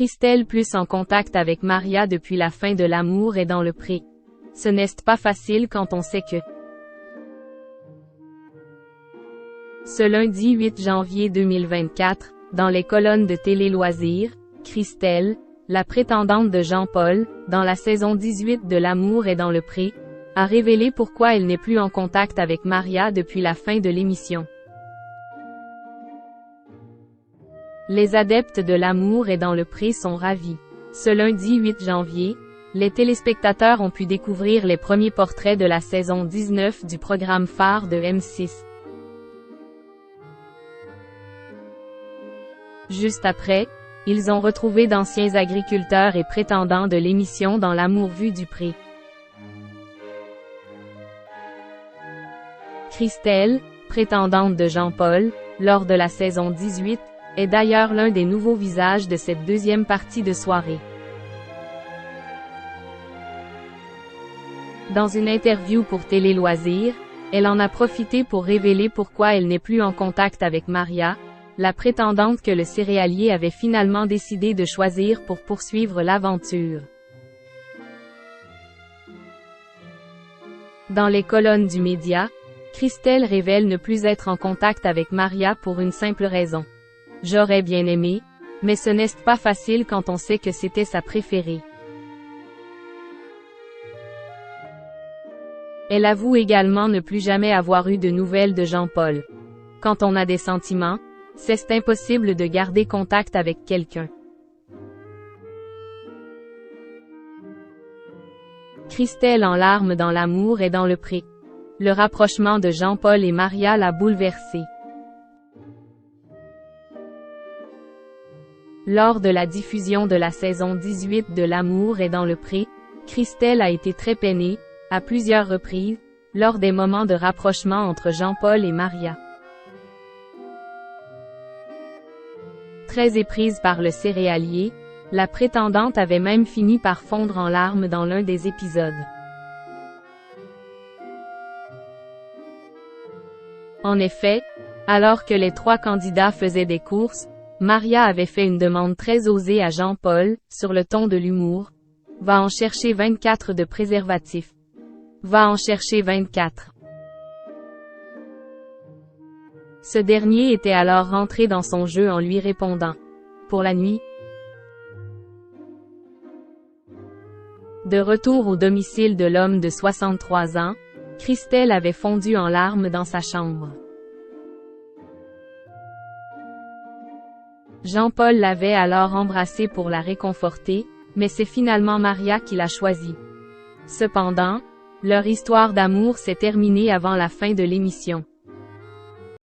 Christelle plus en contact avec Maria depuis la fin de L'amour est dans le pré. Ce n'est pas facile quand on sait que. Ce lundi 8 janvier 2024, dans les colonnes de Télé Loisirs, Christelle, la prétendante de Jean-Paul, dans la saison 18 de L'amour est dans le pré, a révélé pourquoi elle n'est plus en contact avec Maria depuis la fin de l'émission. Les adeptes de L'amour est dans le pré sont ravis. Ce lundi 8 janvier, les téléspectateurs ont pu découvrir les premiers portraits de la saison 19 du programme phare de M6. Juste après, ils ont retrouvé d'anciens agriculteurs et prétendants de l'émission dans L'amour vu du pré. Christelle, prétendante de Jean-Paul, lors de la saison 18, est d'ailleurs l'un des nouveaux visages de cette deuxième partie de soirée. Dans une interview pour Télé Loisirs, elle en a profité pour révéler pourquoi elle n'est plus en contact avec Maria, la prétendante que le céréalier avait finalement décidé de choisir pour poursuivre l'aventure. Dans les colonnes du média, Christelle révèle ne plus être en contact avec Maria pour une simple raison. J'aurais bien aimé, mais ce n'est pas facile quand on sait que c'était sa préférée. Elle avoue également ne plus jamais avoir eu de nouvelles de Jean-Paul. Quand on a des sentiments, c'est impossible de garder contact avec quelqu'un. Christelle en larmes dans L'amour est dans le pré. Le rapprochement de Jean-Paul et Maria l'a bouleversée. Lors de la diffusion de la saison 18 de L'amour est dans le pré, Christelle a été très peinée, à plusieurs reprises, lors des moments de rapprochement entre Jean-Paul et Maria. Très éprise par le céréalier, la prétendante avait même fini par fondre en larmes dans l'un des épisodes. En effet, alors que les trois candidats faisaient des courses, Maria avait fait une demande très osée à Jean-Paul, sur le ton de l'humour. « Va en chercher 24 de préservatifs. Va en chercher 24. » Ce dernier était alors rentré dans son jeu en lui répondant « Pour la nuit ». De retour au domicile de l'homme de 63 ans, Christelle avait fondu en larmes dans sa chambre. Jean-Paul l'avait alors embrassée pour la réconforter, mais c'est finalement Maria qui l'a choisi. Cependant, leur histoire d'amour s'est terminée avant la fin de l'émission.